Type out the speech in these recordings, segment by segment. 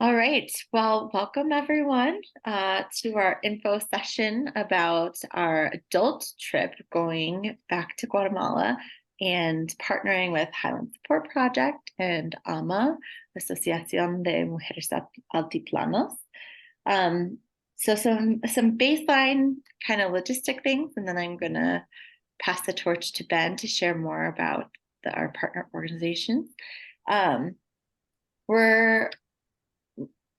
All right. Well, welcome everyone to our info session about our adult trip going back to Guatemala and partnering with Highland Support Project and AMA, Asociación de Mujeres Altiplanos. Um, so some baseline kind of logistic things, and then I'm gonna pass the torch to Ben to share more about our partner organizations. Um, we're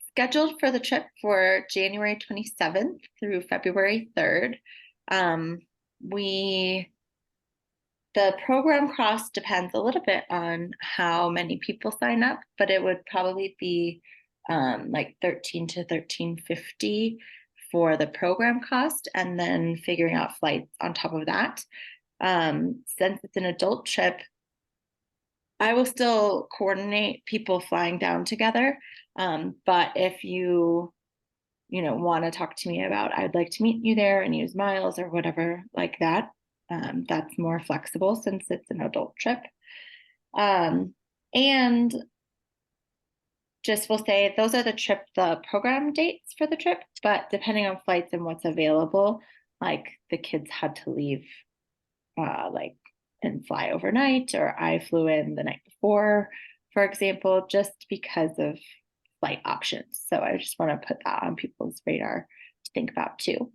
scheduled for the trip for January 27th through February 3rd. Um, we the program cost depends a little bit on how many people sign up, but it would probably be like 13 to 1350 for the program cost, and then figuring out flights on top of that. Since it's an adult trip, I will still coordinate people flying down together. But if want to talk to me about, I'd like to meet you there and use miles or whatever like that, that's more flexible since it's an adult trip. And just will say those are the program dates for the trip, but depending on flights and what's available, like the kids had to leave like and fly overnight, or I flew in the night before, for example, just because of flight options. So I just want to put that on people's radar to think about too.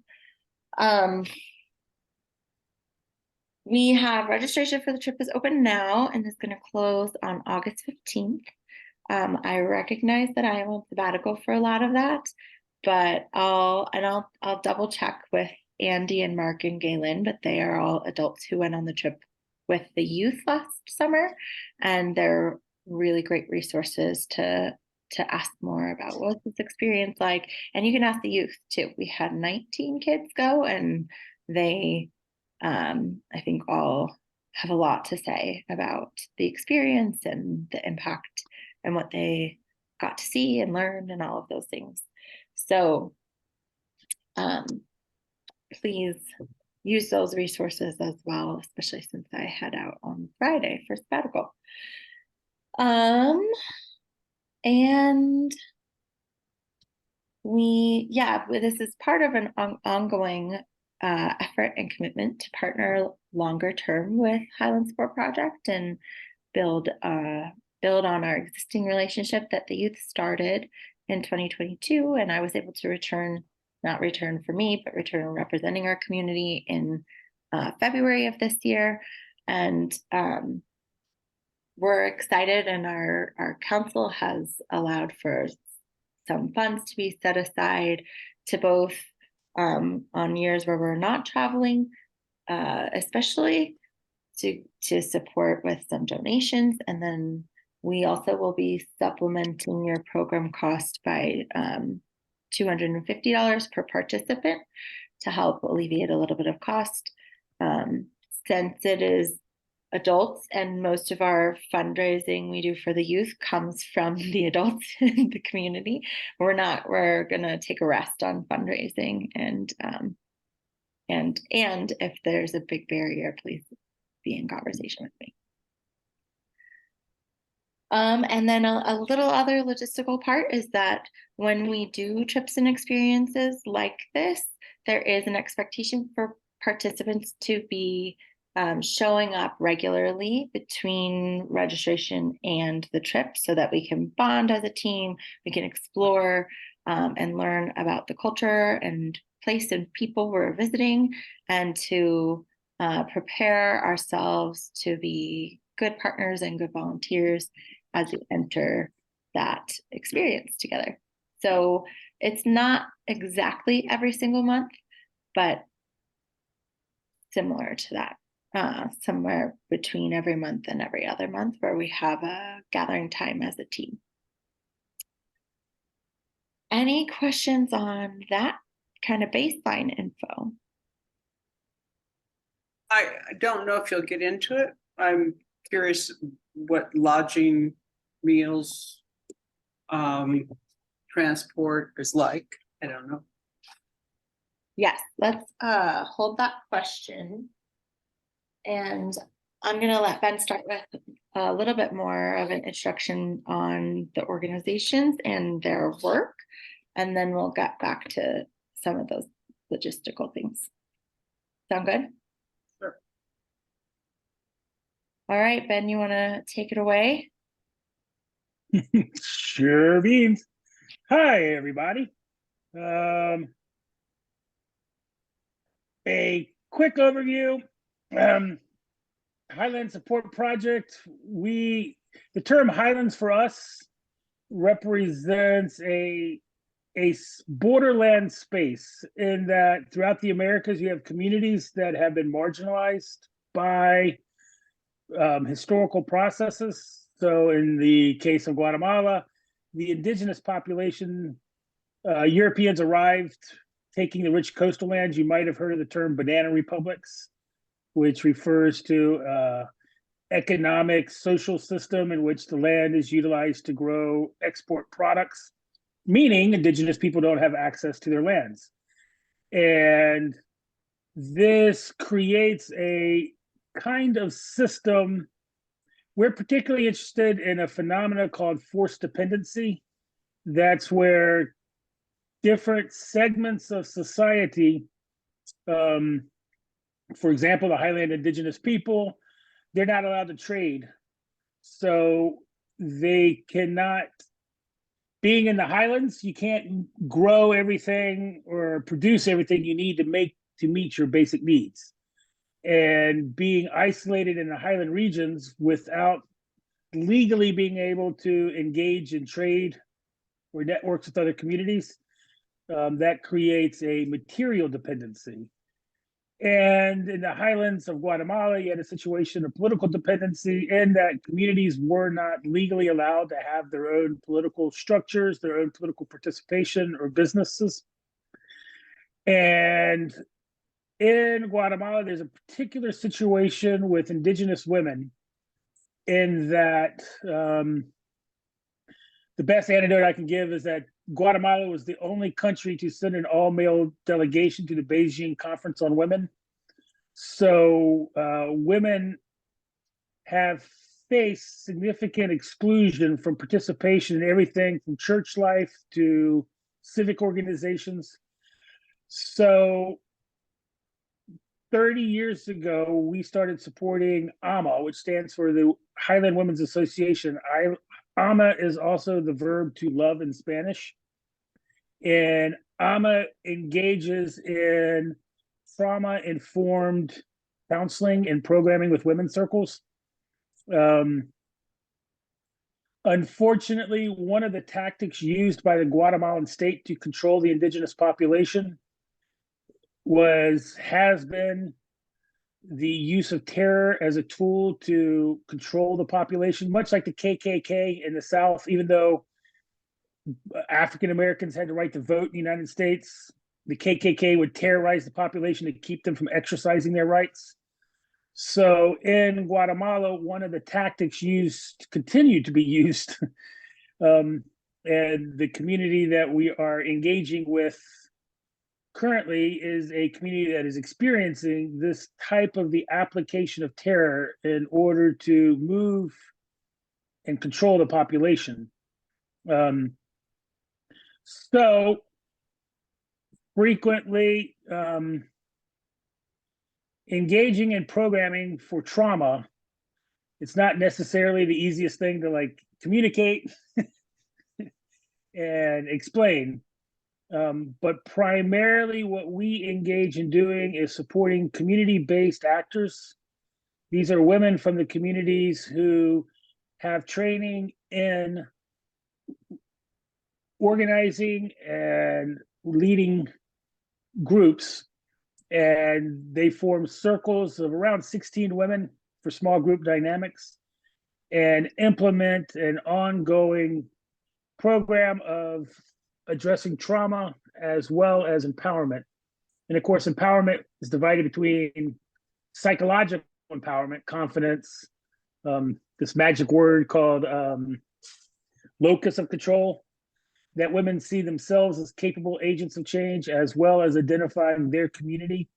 We have registration for the trip is open now and is going to close on August 15th. I recognize that I am on sabbatical for a lot of that, but I'll double check with Andy and Mark and Galen, but they are all adults who went on the trip with the youth last summer, and they're really great resources to ask more about what's this experience like. And you can ask the youth too. We had 19 kids go, and they I think all have a lot to say about the experience and the impact and what they got to see and learn and all of those things. So please use those resources as well, especially since I head out on Friday for sabbatical. And this is part of an ongoing effort and commitment to partner longer term with Highland Sport Project and build on our existing relationship that the youth started in 2022. And I was able to not return for me, but return representing our community in February of this year. And we're excited, and our council has allowed for some funds to be set aside to both on years where we're not traveling, especially to support with some donations. And then we also will be supplementing your program cost by $250 per participant to help alleviate a little bit of cost. Since it is adults and most of our fundraising we do for the youth comes from the adults in the community, we're going to take a rest on fundraising, and if there's a big barrier, please be in conversation with me. And then a little other logistical part is that when we do trips and experiences like this, there is an expectation for participants to be showing up regularly between registration and the trip so that we can bond as a team, we can explore and learn about the culture and place and people we're visiting, and to prepare ourselves to be good partners and good volunteers as we enter that experience together. So it's not exactly every single month, but similar to that. Somewhere between every month and every other month, where we have a gathering time as a team. Any questions on that kind of baseline info? I don't know if you'll get into it. I'm curious what lodging, meals, transport is like. I don't know. Yes, let's hold that question. And I'm going to let Ben start with a little bit more of an introduction on the organizations and their work, and then we'll get back to some of those logistical things. Sound good? Sure. All right, Ben, you want to take it away? Sure beans. Hi, everybody. A quick overview. Highland Support Project. The term Highlands for us represents a borderland space in that throughout the Americas, you have communities that have been marginalized by historical processes. So in the case of Guatemala, the indigenous population, Europeans arrived taking the rich coastal lands. You might have heard of the term banana republics, which refers to economic social system in which the land is utilized to grow export products, meaning indigenous people don't have access to their lands. And this creates a kind of system. We're particularly interested in a phenomena called forced dependency. That's where different segments of society, for example, the Highland indigenous people, they're not allowed to trade. So they cannot, being in the Highlands, you can't grow everything or produce everything you need to meet your basic needs. And being isolated in the Highland regions without legally being able to engage in trade or networks with other communities, that creates a material dependency. And in the Highlands of Guatemala, you had a situation of political dependency in that communities were not legally allowed to have their own political structures, their own political participation or businesses. And in Guatemala, there's a particular situation with indigenous women in that the best anecdote I can give is that Guatemala was the only country to send an all-male delegation to the Beijing Conference on Women. So women have faced significant exclusion from participation in everything from church life to civic organizations. So 30 years ago, we started supporting AMA, which stands for the Highland Women's Association. AMA is also the verb to love in Spanish. And AMA engages in trauma-informed counseling and programming with women's circles. Unfortunately, one of the tactics used by the Guatemalan state to control the indigenous population has been the use of terror as a tool to control the population, much like the KKK in the South. Even though African Americans had the right to vote in the United States, the KKK would terrorize the population to keep them from exercising their rights. So in Guatemala, one of the tactics continued to be used, and the community that we are engaging with currently is a community that is experiencing this type of the application of terror in order to move and control the population. So frequently engaging in programming for trauma, it's not necessarily the easiest thing to like communicate and explain. But primarily what we engage in doing is supporting community-based actors. These are women from the communities who have training in organizing and leading groups, and they form circles of around 16 women for small group dynamics and implement an ongoing program of addressing trauma as well as empowerment. And of course, empowerment is divided between psychological empowerment, confidence, this magic word called locus of control, that women see themselves as capable agents of change, as well as identifying their community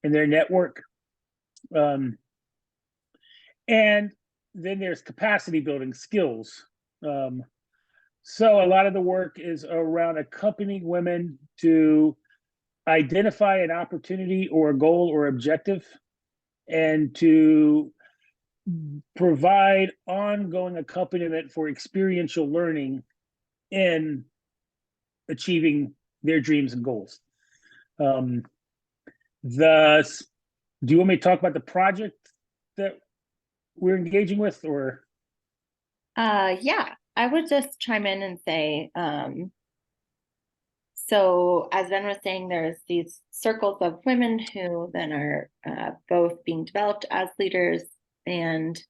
and their network. And then there's capacity building skills. So a lot of the work is around accompanying women to identify an opportunity or a goal or objective, and to provide ongoing accompaniment for experiential learning in achieving their dreams and goals. Do you want me to talk about the project that we're engaging with, or? Yeah, I would just chime in and say, so as Ben was saying, there's these circles of women who then are both being developed as leaders and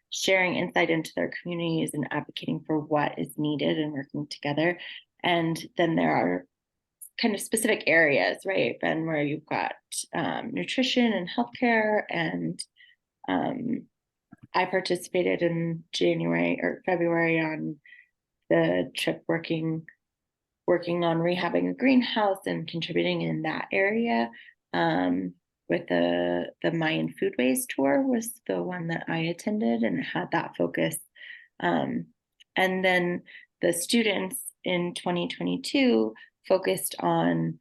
sharing insight into their communities and advocating for what is needed and working together. And then there are kind of specific areas, right, Ben, where you've got nutrition and healthcare. And I participated in January or February on the trip working on rehabbing a greenhouse and contributing in that area. With the Mayan Foodways tour was the one that I attended, and had that focus. And then the students in 2022 focused on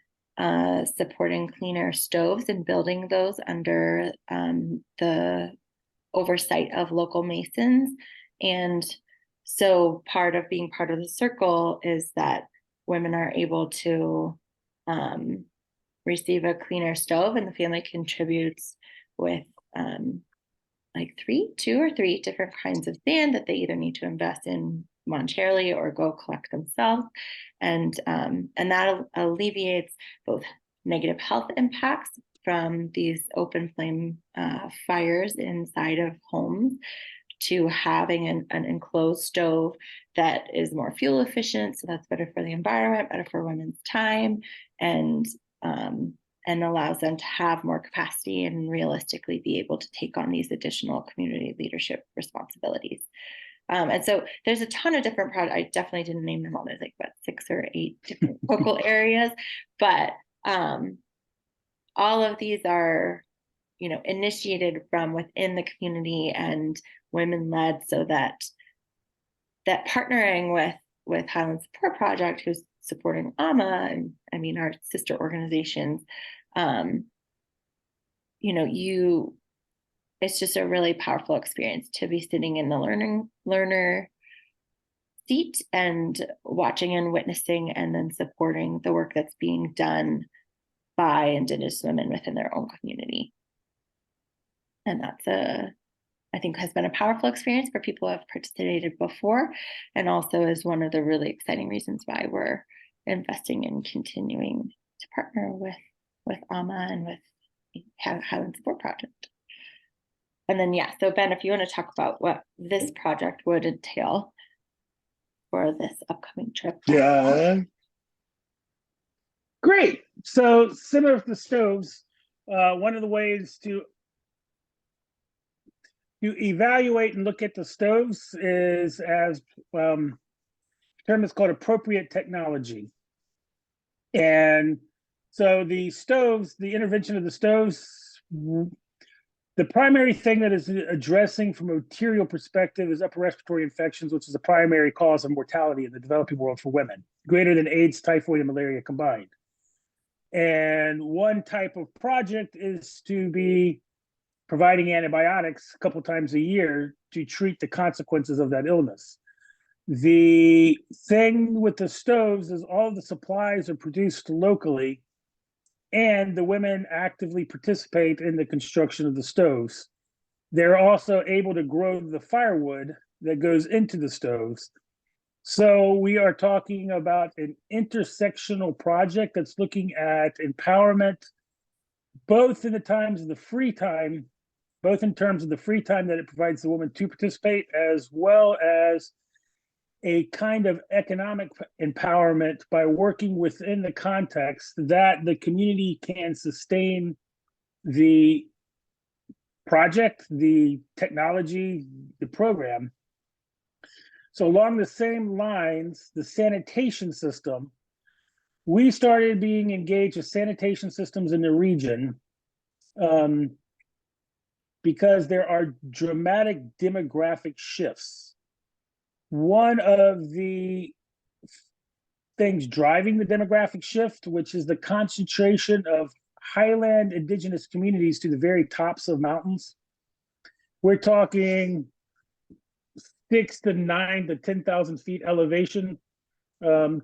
supporting cleaner stoves and building those under the oversight of local masons. And so part of being part of the circle is that women are able to receive a cleaner stove, and the family contributes with like 2 or 3 different kinds of sand that they either need to invest in monetarily or go collect themselves. And that alleviates both negative health impacts from these open flame fires inside of homes, to having an enclosed stove that is more fuel efficient. So that's better for the environment, better for women's time, and allows them to have more capacity and realistically be able to take on these additional community leadership responsibilities. And so there's a ton of different projects. I definitely didn't name them all. There's like about 6 or 8 different local areas, but all of these are, initiated from within the community and women led, so that partnering with Highland Support Project, who's supporting AMA, and I mean our sister organizations, it's just a really powerful experience to be sitting in the learner seat and watching and witnessing, and then supporting the work that's being done by Indigenous women within their own community. And that's I think has been a powerful experience for people who have participated before, and also is one of the really exciting reasons why we're investing in continuing to partner with AMA and with Highland Support Project. And then, yeah, so Ben, if you want to talk about what this project would entail for this upcoming trip. Yeah. Great. So similar to the stoves, one of the ways to evaluate and look at the stoves is, as term is called appropriate technology. And so the stoves, the intervention of the stoves, the primary thing that is addressing from a material perspective is upper respiratory infections, which is the primary cause of mortality in the developing world for women, greater than AIDS, typhoid, and malaria combined. And one type of project is to be providing antibiotics a couple times a year to treat the consequences of that illness. The thing with the stoves is all the supplies are produced locally, and the women actively participate in the construction of the stoves. They're also able to grow the firewood that goes into the stoves. So we are talking about an intersectional project that's looking at empowerment, both in the times of the free time, both in terms of the free time that it provides the woman to participate, as well as a kind of economic empowerment by working within the context that the community can sustain the project, the technology, the program. So along the same lines, the sanitation system, we started being engaged with sanitation systems in the region because there are dramatic demographic shifts. One of the things driving the demographic shift, which is the concentration of highland indigenous communities to the very tops of mountains. We're talking 6 to 9 to 10,000 feet elevation.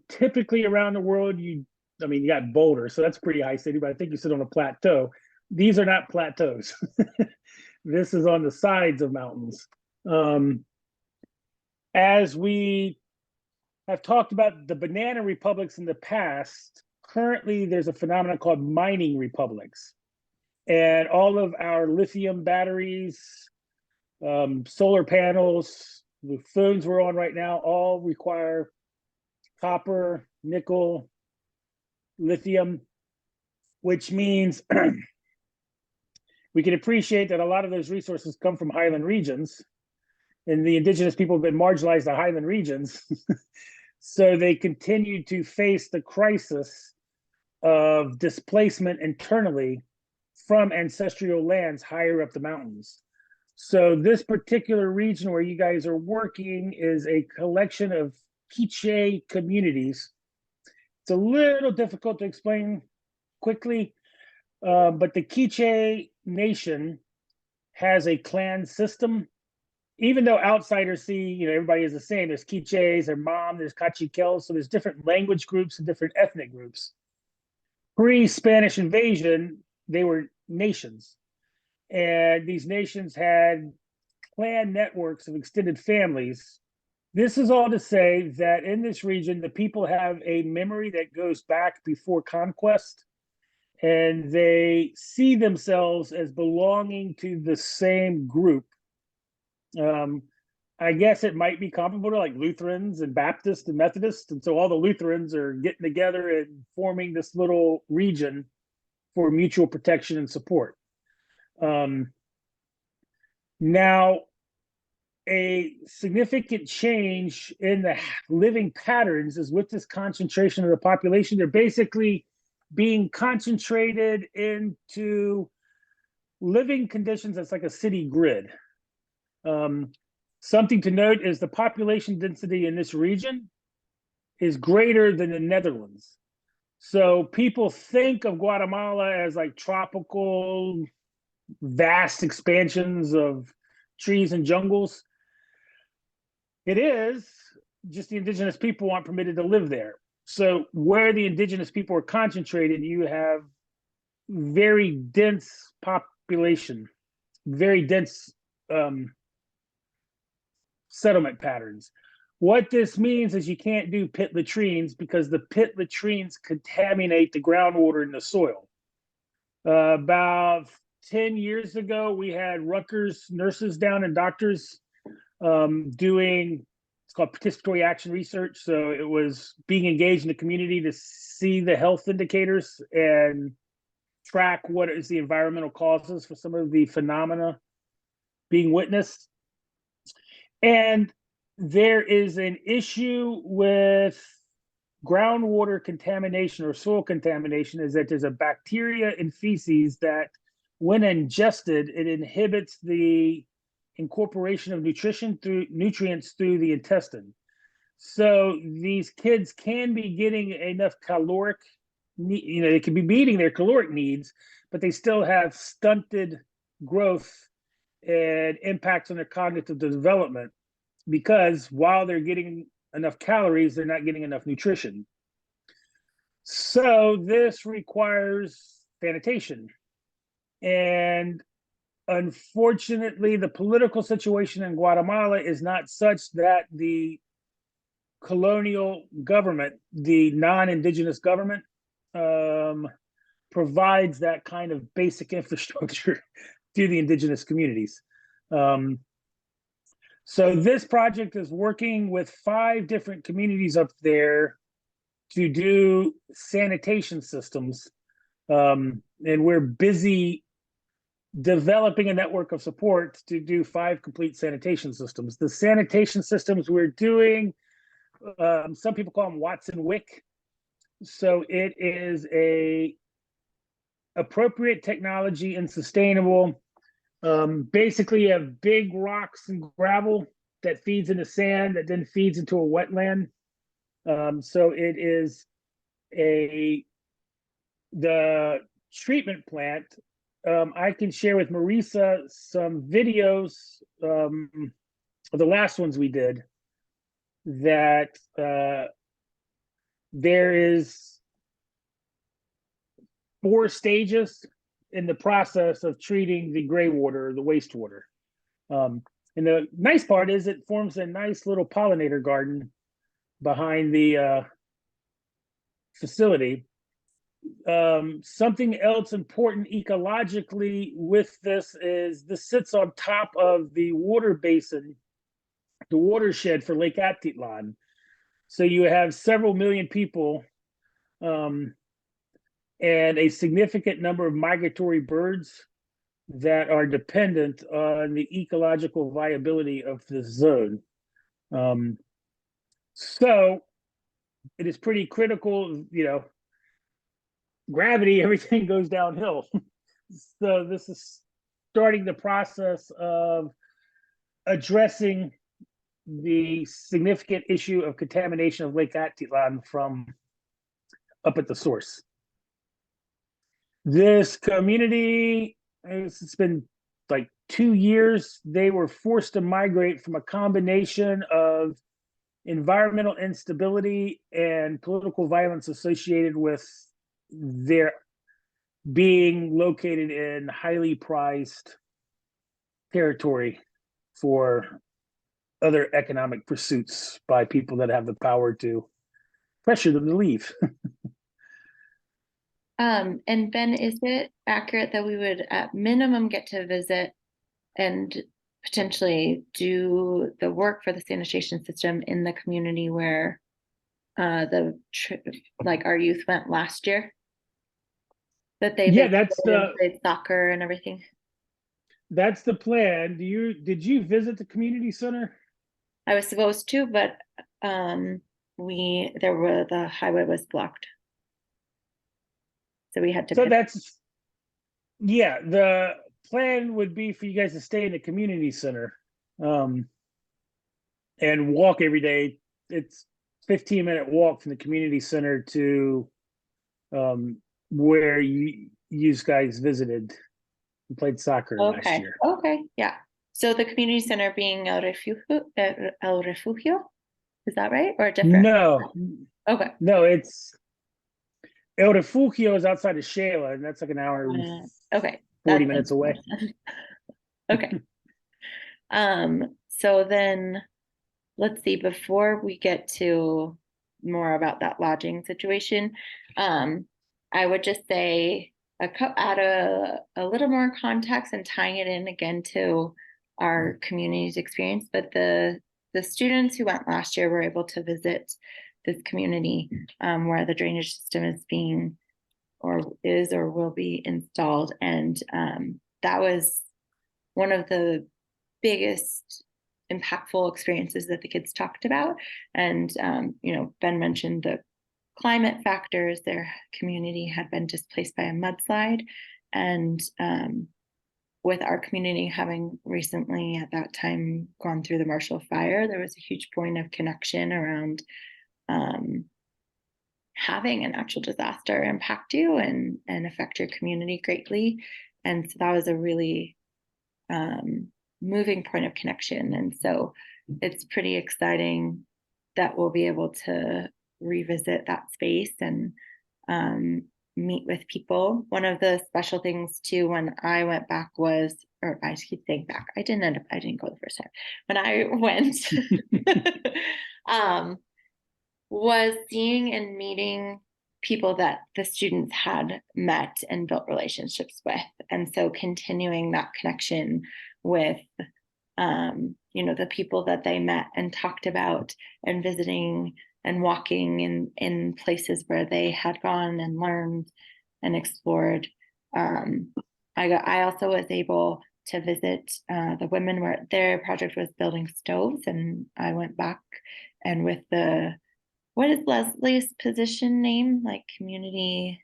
Typically around the world, you got Boulder, so that's pretty high city, but I think you sit on a plateau. These are not plateaus. This is on the sides of mountains. As we have talked about the banana republics in the past, currently there's a phenomenon called mining republics. And all of our lithium batteries, solar panels, the phones we're on right now, all require copper, nickel, lithium, which means we can appreciate that a lot of those resources come from highland regions, and the indigenous people have been marginalized in highland regions. So they continue to face the crisis of displacement internally from ancestral lands higher up the mountains. So this particular region where you guys are working is a collection of Quiche communities. It's a little difficult to explain quickly, but the Quiche nation has a clan system. Even though outsiders see, everybody is the same. There's Quiches, there's Mam, there's Cachiquel, so there's different language groups and different ethnic groups. Pre-Spanish invasion, they were nations. And these nations had clan networks of extended families. This is all to say that in this region, the people have a memory that goes back before conquest, and they see themselves as belonging to the same group. I guess it might be comparable to like Lutherans and Baptists and Methodists. And so all the Lutherans are getting together and forming this little region for mutual protection and support. Now, a significant change in the living patterns is with this concentration of the population. They're basically being concentrated into living conditions that's like a city grid. Something to note is the population density in this region is greater than the Netherlands. So people think of Guatemala as like tropical, vast expansions of trees and jungles. It is, just the indigenous people aren't permitted to live there. So where the indigenous people are concentrated, you have very dense population, very dense settlement patterns. What this means is you can't do pit latrines because the pit latrines contaminate the groundwater in the soil. About 10 years ago, we had Rutgers nurses down and doctors doing, it's called participatory action research. So it was being engaged in the community to see the health indicators and track what is the environmental causes for some of the phenomena being witnessed. And there is an issue with groundwater contamination or soil contamination, is that there's a bacteria in feces that when ingested, it inhibits the incorporation of nutrients through the intestine. So these kids can be getting enough caloric, they can be meeting their caloric needs, but they still have stunted growth and impacts on their cognitive development, because while they're getting enough calories, they're not getting enough nutrition. So this requires sanitation. And unfortunately, the political situation in Guatemala is not such that the colonial government, the non-indigenous government, provides that kind of basic infrastructure to the indigenous communities. So this project is working with 5 different communities up there to do sanitation systems. And we're busy developing a network of support to do 5 complete sanitation systems. The sanitation systems we're doing, some people call them Watson Wick. So it is a appropriate technology and sustainable Basically, you have big rocks and gravel that feeds into sand that then feeds into a wetland. So it is the treatment plant. I can share with Marisa some videos of the last ones we did that there is 4 stages in the process of treating the gray water, the wastewater. And the nice part is it forms a nice little pollinator garden behind the facility. Something else important ecologically with this is this sits on top of the water basin, the watershed for Lake Atitlan. So you have several million people and a significant number of migratory birds that are dependent on the ecological viability of this zone. So it is pretty critical, gravity, everything goes downhill. So this is starting the process of addressing the significant issue of contamination of Lake Atitlan from up at the source. This community, it's been like 2 years. They were forced to migrate from a combination of environmental instability and political violence associated with their being located in highly prized territory for other economic pursuits by people that have the power to pressure them to leave. And Ben, is it accurate that we would at minimum get to visit and potentially do the work for the sanitation system in the community where like our youth went last year? That they played soccer and everything. That's the plan. Did you visit the community center? I was supposed to, but the highway was blocked. So we had to. So the plan would be for you guys to stay in the community center and walk every day. It's 15-minute walk from the community center to where you guys visited and played soccer last year. Okay, yeah. So the community center being El Refugio, is that right? Or different? No. Okay. No, it's El Refugio is outside of Shayla, and that's like an hour and 40 minutes away. Okay. So then let's see, before we get to more about that lodging situation, I would just say add a little more context and tying it in again to our community's experience. But the students who went last year were able to visit this community where the drainage system is being or will be installed. And that was one of the biggest impactful experiences that the kids talked about. And, Ben mentioned the climate factors. Their community had been displaced by a mudslide. And with our community having recently at that time gone through the Marshall Fire, there was a huge point of connection around having an actual disaster impact you and affect your community greatly. And so that was a really moving point of connection. And so it's pretty exciting that we'll be able to revisit that space and meet with people. One of the special things too, when I went back was, or I keep saying back, I didn't go the first time. When I went, was seeing and meeting people that the students had met and built relationships with. And so continuing that connection with, the people that they met and talked about and visiting and walking in places where they had gone and learned and explored. I also was able to visit the women where their project was building stoves, and I went back and with what is Leslie's position name? Like community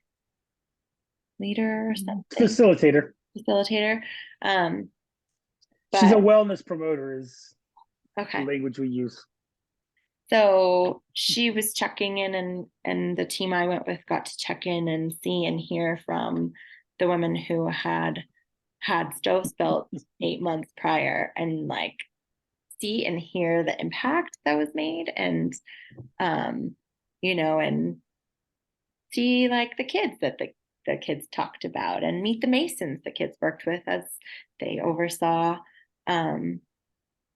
leader or something? Facilitator. She's a but wellness promoter is the okay. language we use. So she was checking in, and the team I went with got to check in and see and hear from the women who had stoves built 8 months prior, and like see and hear the impact that was made, and and see like the kids that the kids talked about, and meet the masons the kids worked with as they oversaw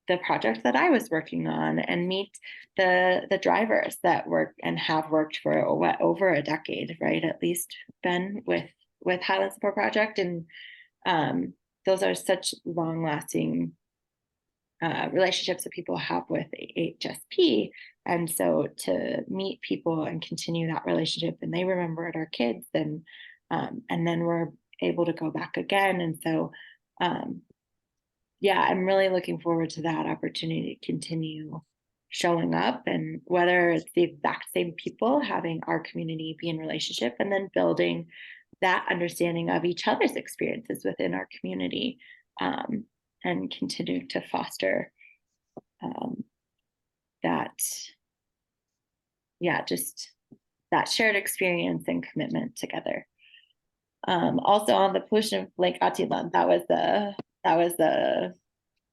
the project that I was working on, and meet the drivers that work and have worked for over a decade, right? At least been with Highland Support Project, and those are such long lasting relationships that people have with HSP. And so to meet people and continue that relationship, and they remember it, our kids, and then we're able to go back again. And so yeah, I'm really looking forward to that opportunity to continue showing up, and whether it's the exact same people, having our community be in relationship, and then building that understanding of each other's experiences within our community, and continue to foster that, yeah, just that shared experience and commitment together. Also on the pollution of Lake Atitlan, that was the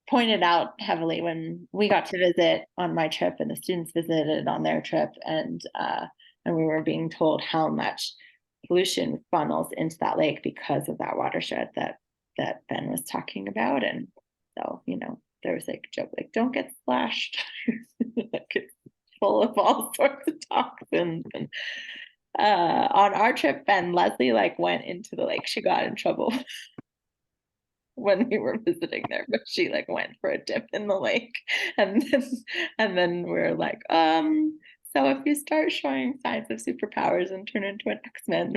pointed out heavily when we got to visit on my trip, and the students visited on their trip, and we were being told how much pollution funnels into that lake because of that watershed that Ben was talking about. And so, there was like a joke, like, don't get splashed. Like, it's full of all sorts of toxins. And on our trip, Ben, Leslie like went into the lake. She got in trouble when we were visiting there, but she like went for a dip in the lake, and then we're like, so if you start showing signs of superpowers and turn into an X-Men,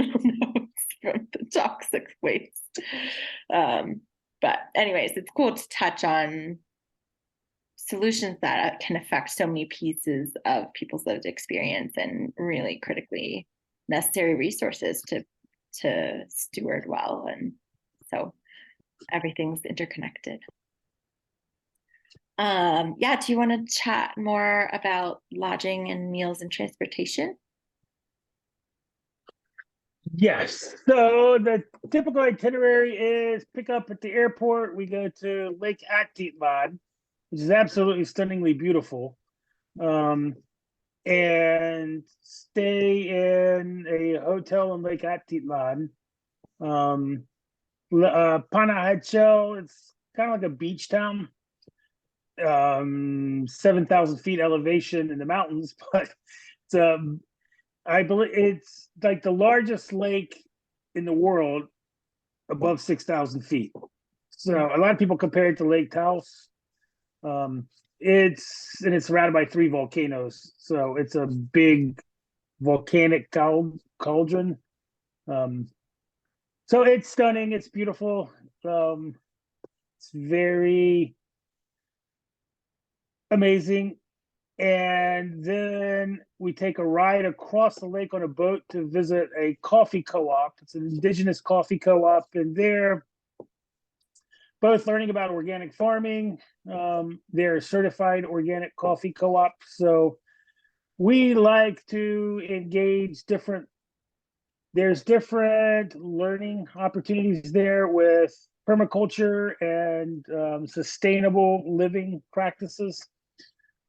from the toxic waste. But anyways, it's cool to touch on solutions that can affect so many pieces of people's lived experience, and really critically necessary resources to steward well. And so everything's interconnected. Yeah, do you want to chat more about lodging and meals and transportation? Yes. So the typical itinerary is pick up at the airport. We go to Lake Atitlan, which is absolutely stunningly beautiful, and stay in a hotel in Lake Atitlan. Panajachel, it's kind of like a beach town, 7,000 feet elevation in the mountains, but it's I believe it's like the largest lake in the world above 6,000 feet. So a lot of people compare it to Lake Taos. It's surrounded by 3 volcanoes, so it's a big volcanic cauldron. So it's stunning. It's beautiful. It's very amazing. And then we take a ride across the lake on a boat to visit a coffee co-op. It's an indigenous coffee co-op, and they're both learning about organic farming. They're a certified organic coffee co-op. So we like to engage there's different learning opportunities there with permaculture and sustainable living practices.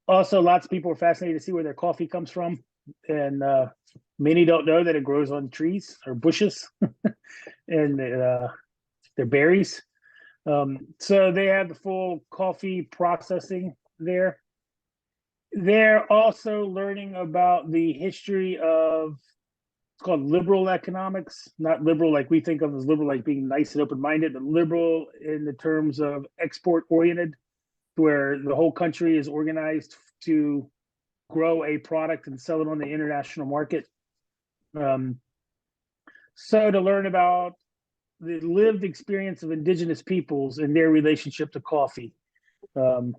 Also, lots of people are fascinated to see where their coffee comes from, and many don't know that it grows on trees or bushes, and they're berries. So they have the full coffee processing there. They're also learning about the history of, it's called liberal economics, not liberal like we think of as liberal, like being nice and open-minded, but liberal in the terms of export-oriented, where the whole country is organized to grow a product and sell it on the international market. So to learn about the lived experience of indigenous peoples and their relationship to coffee. Then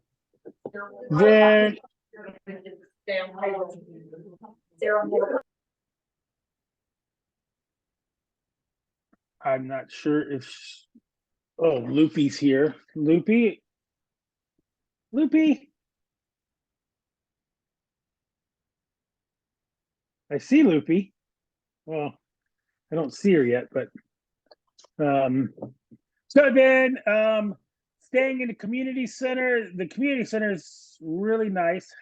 I'm not sure if, oh, Loopy's here. Loopy, Loopy. I see Loopy. Well, I don't see her yet, but so then staying in the community center. The community center is really nice.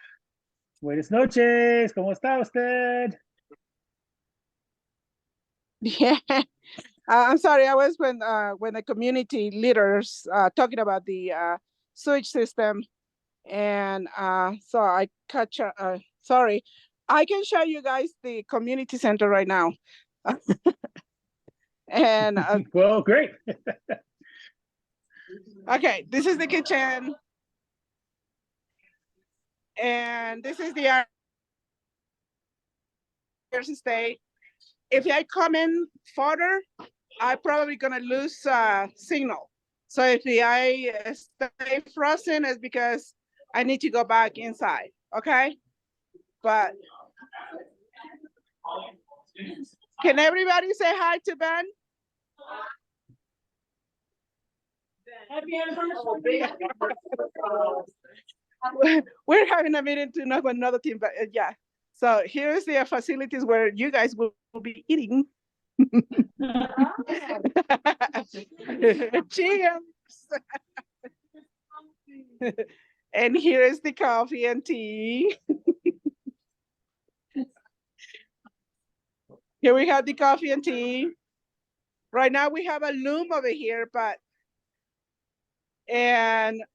Buenas noches, ¿cómo está usted? Yeah, I'm sorry. I was when the community leaders talking about the sewage system, and so I catch. Sorry, I can show you guys the community center right now, and Well, great. okay, this is the kitchen, and this is the stay. If I come in further, I'm probably gonna lose signal. So if I stay frozen, it's because I need to go back inside. Okay, but can everybody say hi to Ben? We're having a meeting to know another team, but yeah. So here's the facilities where you guys will be eating. Cheers. And here is the coffee and tea. Here we have the coffee and tea. Right now we have a loom over here, but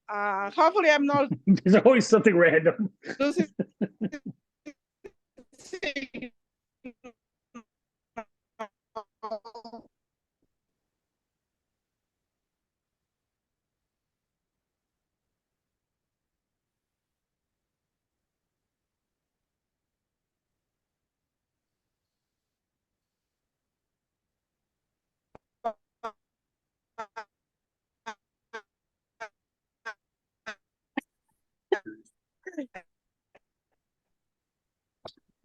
hopefully I'm not There's always something random. losing.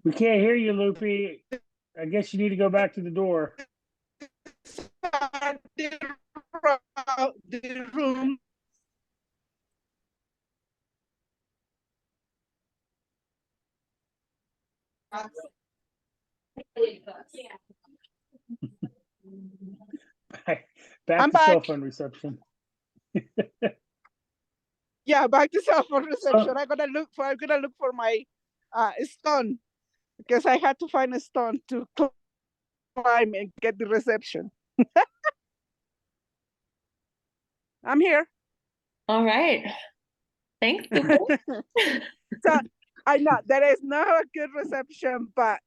We can't hear you, Loopy. I guess you need to go back to the door. The room. Back I'm to cell back. phone reception. Yeah, back to cell phone reception. I'm gonna look for my stone because I had to find a stone to climb and get the reception. I'm here. All right. Thanks. So I know there is not a good reception, but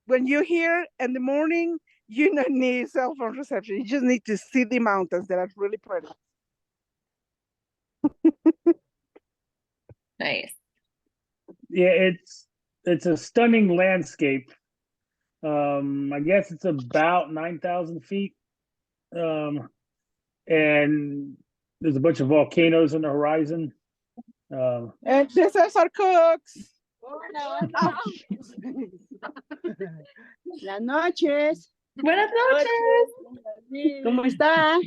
when you're here in the morning, you don't need cell phone reception. You just need to see the mountains that are really pretty. Nice. Yeah, it's a stunning landscape. I guess it's about 9,000 feet. And there's a bunch of volcanoes on the horizon. And this is our cooks. Buenas noches. Buenas noches. ¿Cómo está?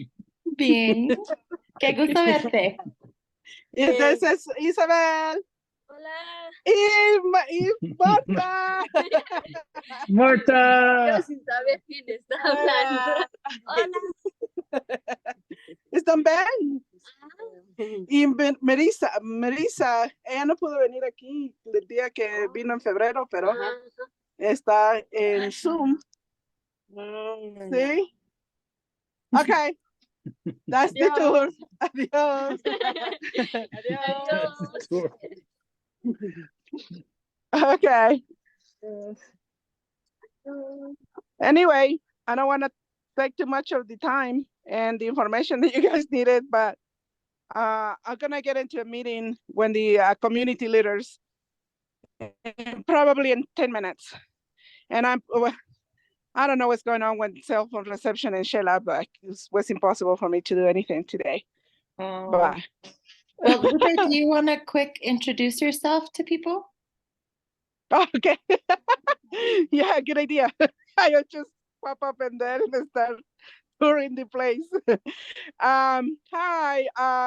Bien. Qué gusto verte. Y this is Isabel. Hola. Y Marta. Marta. Yo sin saber quién está hablando. Hola. ¿Están bien? Y Melissa, ella no pudo venir aquí el día que vino en febrero, pero está en Zoom. ¿Sí? Okay. That's the tour. Adiós. Adiós. Okay. Anyway, I don't want to take too much of the time and the information that you guys needed, but I'm gonna get into a meeting when the community leaders, probably in 10 minutes. And I don't know what's going on with cell phone reception in Sheila, but it was impossible for me to do anything today. But Well, Lupe, do you want to quick introduce yourself to people? okay. Yeah, good idea. I'll just pop up and then start touring the place. Hi,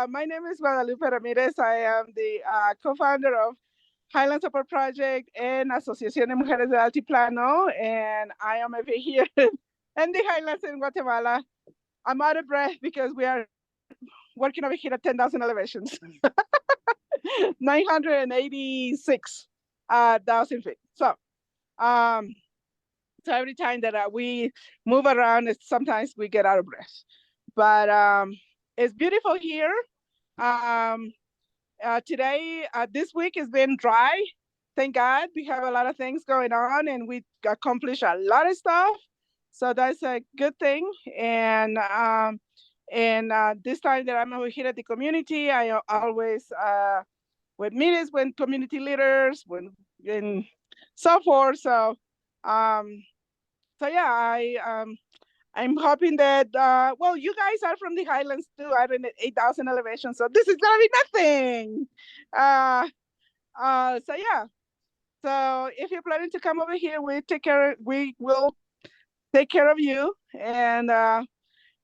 my name is Guadalupe Ramirez. I am the co-founder of Highland Support Project and Asociación de Mujeres del Altiplano, and I am over here in the Highlands in Guatemala. I'm out of breath because we are working over here at 10,000 elevations, 986,000 feet. So every time that we move around, sometimes we get out of breath. But it's beautiful here. Today, this week has been dry. Thank God, we have a lot of things going on, and we accomplished a lot of stuff. So that's a good thing. And this time that I'm over here at the community, I always with meetings with community leaders, and so forth. So yeah, I'm hoping that well, you guys are from the Highlands too. I'm in 8,000 elevation, so this is gonna be nothing. So yeah. So if you're planning to come over here, we will take care of you. And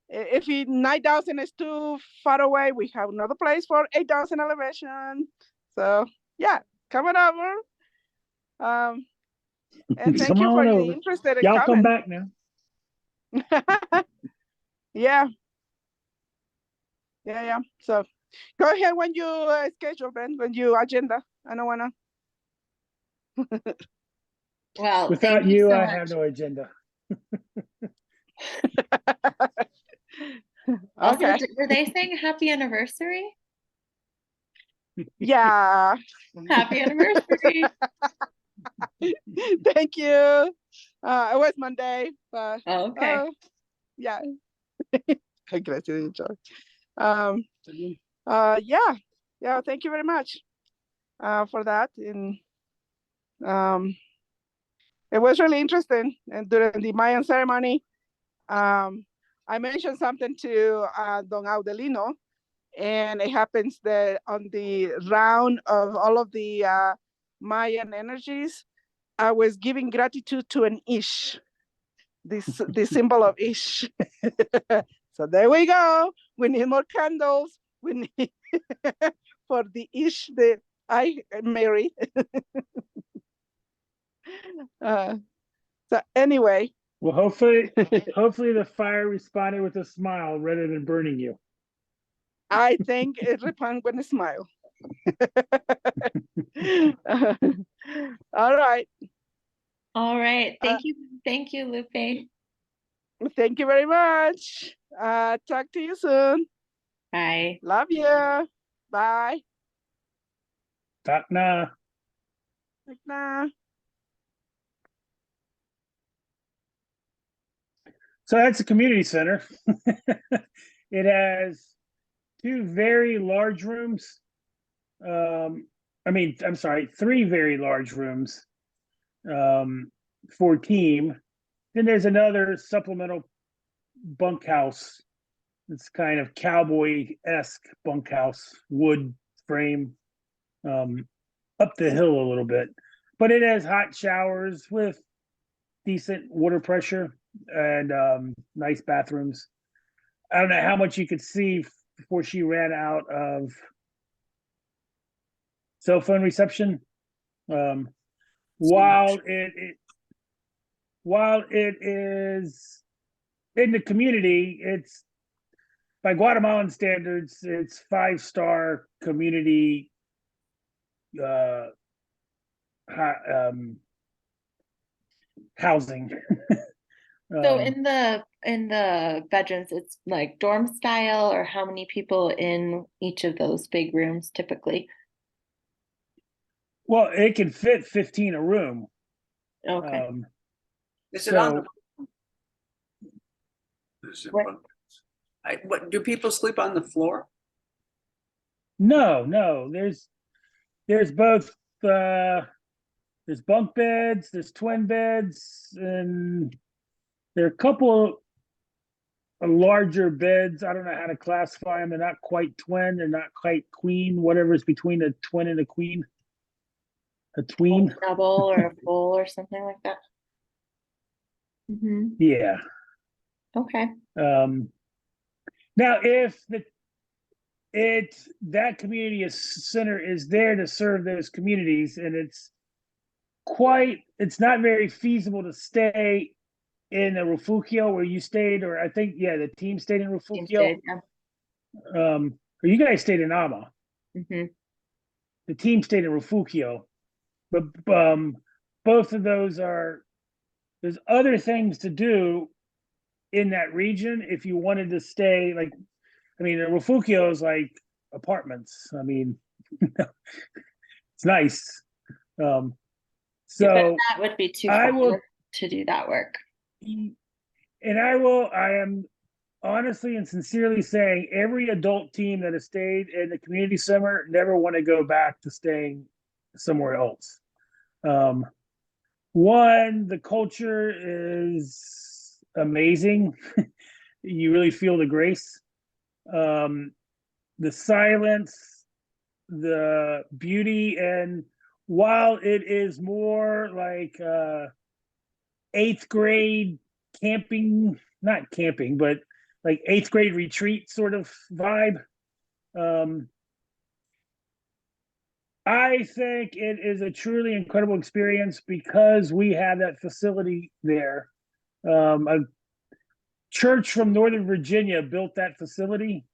if 9,000 is too far away, we have another place for 8,000 elevation. So yeah, come on over. And thank Come you for on the over. interest in Y'all come coming. back now. Yeah. So go ahead when you schedule, Ben, when you agenda. I don't wanna. Well, Without thank you you, so I much. have no agenda. Also, Okay. were they saying happy anniversary? Yeah. Happy anniversary. Thank you. It was Monday, but Oh, okay. yeah. Congratulations. Yeah. Thank you very much for that. And it was really interesting. And during the Mayan ceremony, I mentioned something to Don Audelino, and it happens that on the round of all of the Mayan energies, I was giving gratitude to an ish, the symbol of ish. So there we go. We need more candles. We need for the ish that I married. So anyway. Well, hopefully the fire responded with a smile rather than burning you. I think it responded with a smile. All right. All right. Thank you, Lupe. Thank you very much. Talk to you soon. Bye. Love you. Bye. Tak na. Nah. So that's a community center. It has two very large rooms. I'm sorry, three very large rooms for team. Then there's another supplemental bunkhouse. It's kind of cowboy-esque bunkhouse, wood frame, up the hill a little bit. But it has hot showers with decent water pressure and nice bathrooms. I don't know how much you could see before she ran out of cell phone reception. While it is in the community, it's by Guatemalan standards, it's 5-star community housing. So in the bedrooms, it's like dorm style, or how many people in each of those big rooms typically? Well, it can fit 15 a room. Okay. Is it on So What? what do people sleep on the floor? no, there's both there's bunk beds, there's twin beds, and there are a couple of larger beds. I don't know how to classify them. They're not quite twin, they're not quite queen, whatever's between a twin and a queen. A tween. Double or a full or something like that. Yeah. Okay. Now, if that community center is there to serve those communities, and it's not very feasible to stay in a refugio where you stayed, or I think, yeah, the team stayed in Seems refugio. good, yeah. Or you guys stayed in Ama. Mhm. The team stayed in refugio, but both of those there's other things to do in that region if you wanted to stay. Like, I mean, a refugio is like apartments. I mean, it's nice. Yeah, but So that would be too I will, far to do that work. I am honestly and sincerely saying every adult team that has stayed in the community center never want to go back to staying somewhere else. One, the culture is amazing. You really feel the grace. The silence, the beauty, and while it is more like eighth grade camping, not camping, but like eighth grade retreat sort of vibe. I think it is a truly incredible experience because we have that facility there. A church from Northern Virginia built that facility.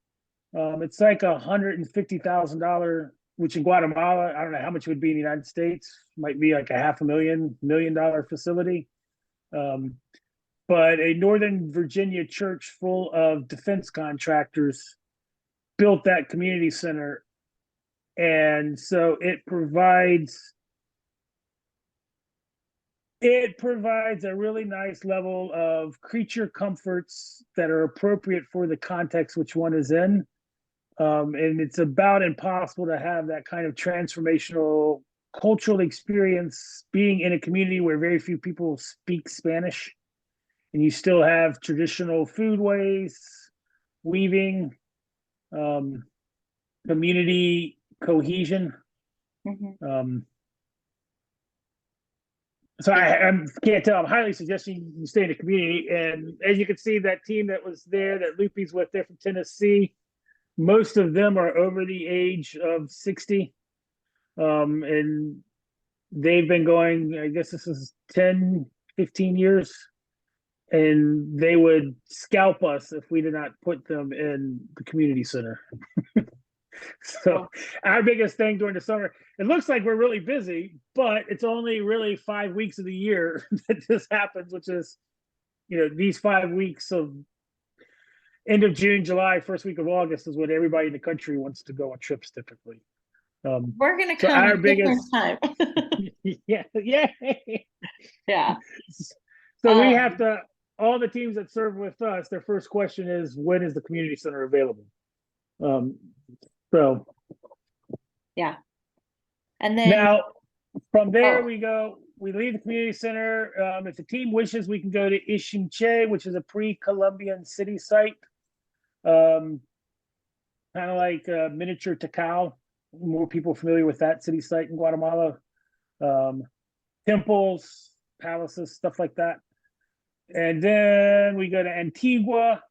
It's like $150,000, which in Guatemala, I don't know how much it would be in the United States, might be like a $500,000 facility. But a Northern Virginia church full of defense contractors built that community center. And so it provides a really nice level of creature comforts that are appropriate for the context which one is in. And it's about impossible to have that kind of transformational cultural experience being in a community where very few people speak Spanish, and you still have traditional foodways, weaving, community cohesion. Mhm. So I can't tell. I'm highly suggesting you stay in the community. And as you can see, that team that was there, that Loopy's with, they're from Tennessee. Most of them are over the age of 60. And they've been going, I guess this is 10, 15 years. And they would scalp us if we did not put them in the community center. So our biggest thing during the summer, it looks like we're really busy, but it's only really 5 weeks of the year that this happens, which is, these 5 weeks of end of June, July, first week of August is when everybody in the country wants to go on trips typically. We're gonna So come our at a different biggest, time. yeah. Yeah. So we have to, all the teams that serve with us, their first question is, when is the community center available? So Yeah. And then now from there we leave the community center. If the team wishes, we can go to Ixinche, which is a pre-Columbian city site. Kind of like miniature Tikal. More people familiar with that city site in Guatemala. Temples, palaces, stuff like that. And then we go to Antigua.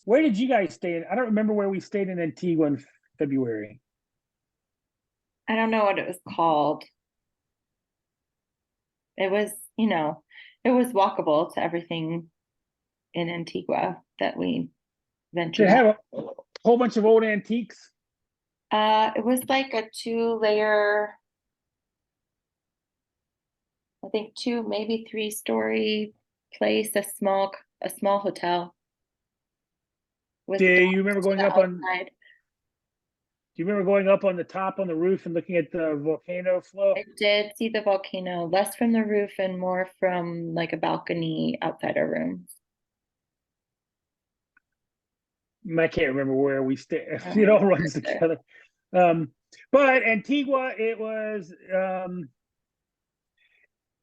Where did you guys stay? I don't remember where we stayed in Antigua in February. I don't know what it was called. It was, it was walkable to everything in Antigua that we ventured They on. have a whole bunch of old antiques. It was like a 2-layer, I think 2, maybe 3-story place, a small hotel. With Do you doors remember to going the up on? outside. Do you remember going up on the top on the roof and looking at the volcano flow? I did see the volcano, less from the roof and more from like a balcony outside our rooms. I can't remember where we stayed. I It all remember runs there. together. But Antigua, it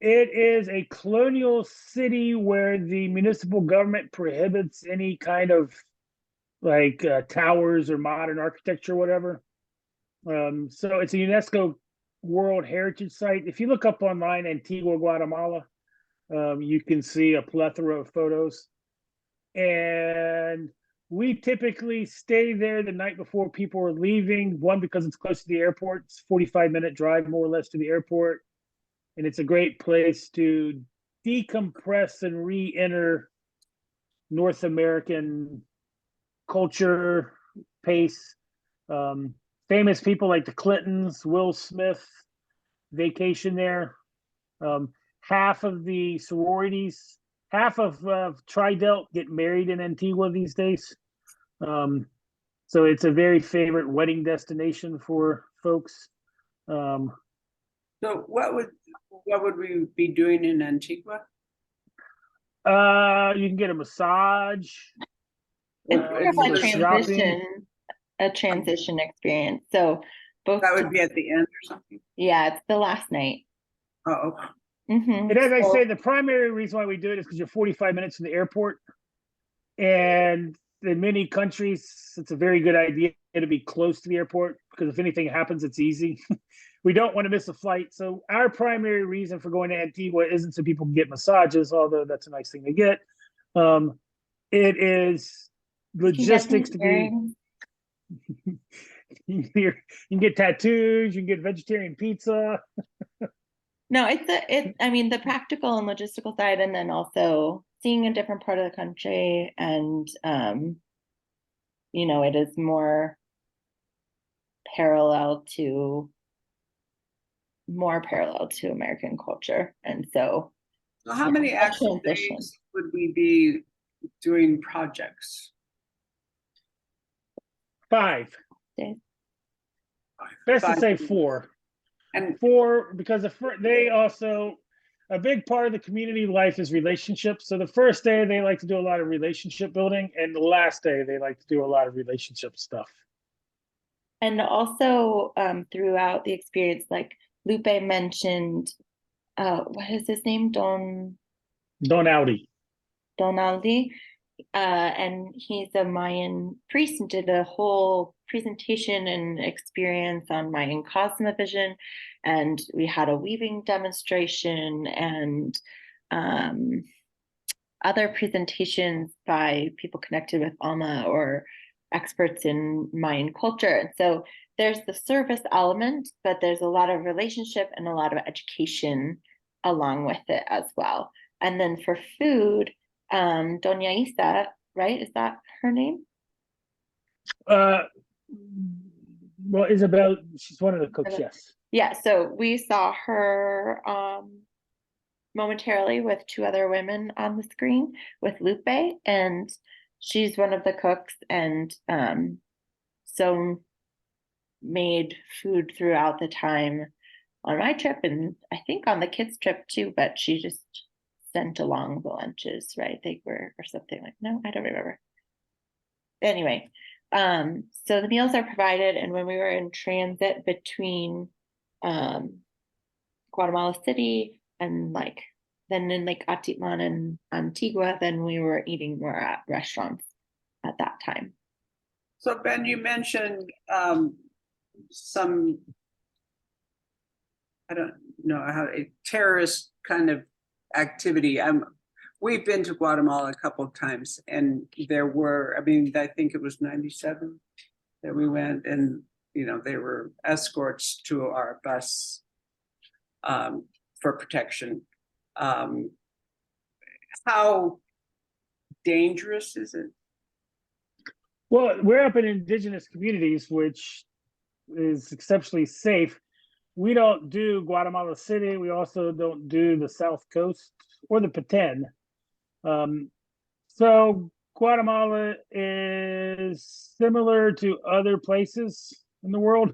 is a colonial city where the municipal government prohibits any kind of like towers or modern architecture, or whatever. So it's a UNESCO World Heritage Site. If you look up online, Antigua, Guatemala, You can see a plethora of photos. And we typically stay there the night before people are leaving. One, because it's close to the airport. It's a 45-minute drive, more or less, to the airport. And it's a great place to decompress and re-enter North American culture, pace. Famous people like the Clintons, Will Smith, vacation there. Half of the sororities, half of Tri-Delt get married in Antigua these days. So it's a very favorite wedding destination for folks. So what would we be doing in Antigua? You can get a massage. It's Well, sort of go shopping. a transition experience. So both That would be at the end or something? yeah, it's the last night. Oh, Mhm. And as I So- say, the primary reason why we do it is because you're 45 minutes from the airport. And in many countries, it's a very good idea to be close to the airport because if anything happens, it's easy. We don't want to miss a flight. So our primary reason for going to Antigua isn't so people can get massages, although that's a nice thing to get. It is You can get logistics to some be. earrings. You can get tattoos. You can get vegetarian pizza. No, I mean, the practical and logistical side, and then also seeing a different part of the country, and it is more parallel to American culture, and so so how many Yeah, actual transition. days would we be doing projects? 5. days. Best to Five. say 4. And 4 because they also a big part of the community life is relationships. So the first day they like to do a lot of relationship building, and the last day they like to do a lot of relationship stuff. And also throughout the experience, like Lupe mentioned, what is his name? Donaldi. Donaldi. And he's a Mayan priest and did a whole presentation and experience on Mayan cosmovision. And we had a weaving demonstration and other presentations by people connected with Alma or experts in Mayan culture. And so there's the service element, but there's a lot of relationship and a lot of education along with it as well. And then for food, Doña Isa, right? Is that her name? Well, Isabel, she's one of the cooks, yes. Yeah, so we saw her momentarily with 2 other women on the screen with Lupe, and she's one of the cooks, and so made food throughout the time on my trip, and I think on the kids' trip too, but she just sent along the lunches, right? They were, or something like, no, I don't remember. Anyway, so the meals are provided, and when we were in transit between Guatemala City and then in Lake Atitlan and Antigua, then we were eating more at restaurants at that time. so Ben, you mentioned some, I don't know how, a terrorist kind of activity. We've been to Guatemala a couple of times, and there were, I mean, I think it was 97 that we went, and there were escorts to our bus for protection. How dangerous is it? Well, we're up in indigenous communities, which is exceptionally safe. We don't do Guatemala City. We also don't do the South Coast or the Petén. So Guatemala is similar to other places in the world.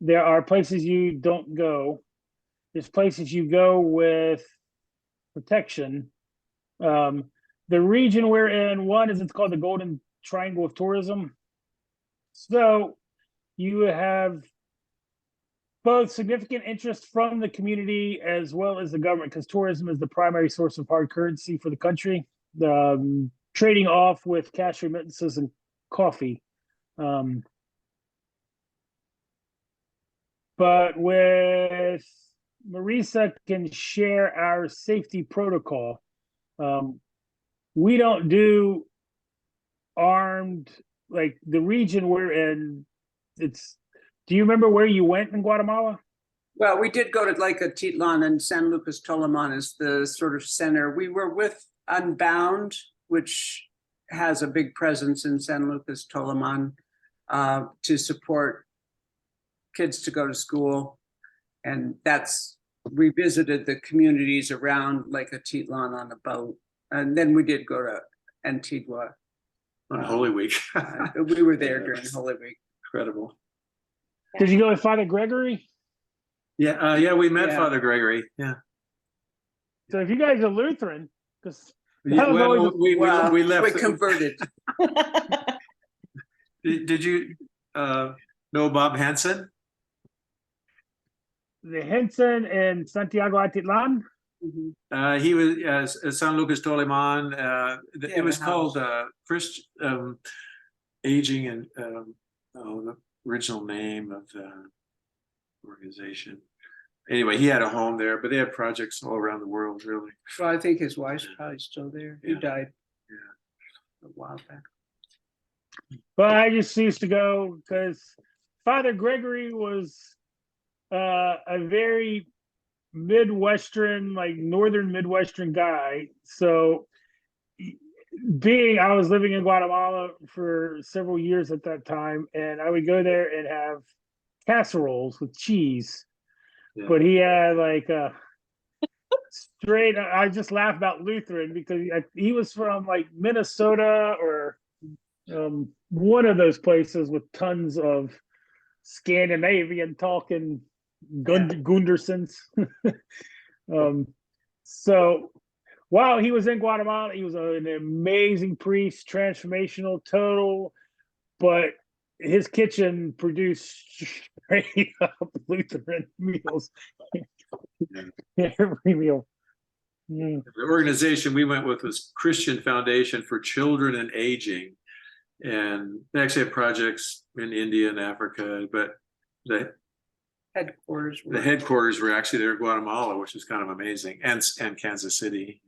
There are places you don't go. There's places you go with protection. The region we're in, one is it's called the Golden Triangle of Tourism. So you have both significant interest from the community as well as the government, because tourism is the primary source of hard currency for the country. Trading off with cash remittances and coffee. But with Marisa can share our safety protocol. We don't do armed, like the region we're in. Do you remember where you went in Guatemala? Well, we did go to like a Titlan, and San Lucas Tolaman is the sort of center. We were with Unbound, which has a big presence in San Lucas Tolaman, to support kids to go to school. And we visited the communities around like a Titlan on a boat. And then we did go to Antigua. On Holy Week. We were there during Holy Week. Incredible. Did you go with Father Gregory? Yeah, yeah, we met Yeah. Father Gregory. Yeah. So if you guys are Lutheran, because Yeah, was well, always- we left. We converted. Did you know Bob Hansen? the Henson and Santiago Atitlan. Mhm. He was San Lucas Toliman. Yeah, It was the called Christ Aging and the original name of the organization. Anyway, he had a home there, but they had projects all around the world, really. Well, I think his wife's probably still there. He Yeah. died Yeah. a while back. But I just used to go because Father Gregory was a very Midwestern, like northern Midwestern guy. So I was living in Guatemala for several years at that time, and I would go there and have casseroles with cheese. Yeah. But he had like a straight, I just laugh about Lutheran because he was from like Minnesota or one of those places with tons of Scandinavian talking Gundersons. So while he was in Guatemala, he was an amazing priest, transformational, total, but his kitchen produced straight up Lutheran meals. Every meal. Mm. The organization we went with was Christian Foundation for Children and Aging. And they actually have projects in India and Africa, but the headquarters were actually there in Guatemala, which is kind of amazing, and Kansas City.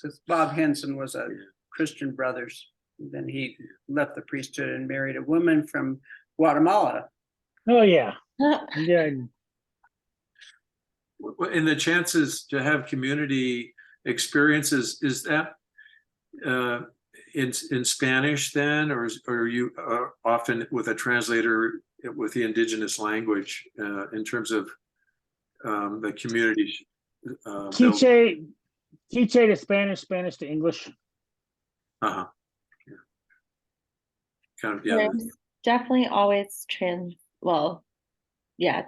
Because Bob Henson was a Christian Brothers. And then he left the priesthood and married a woman from Guatemala. Oh yeah, yeah. And the chances to have community experiences, is that in Spanish then, or are you often with a translator with the indigenous language in terms of the community? Quiche to Spanish, Spanish to English. Uh-huh. Yeah. Kind of, yeah. There's definitely always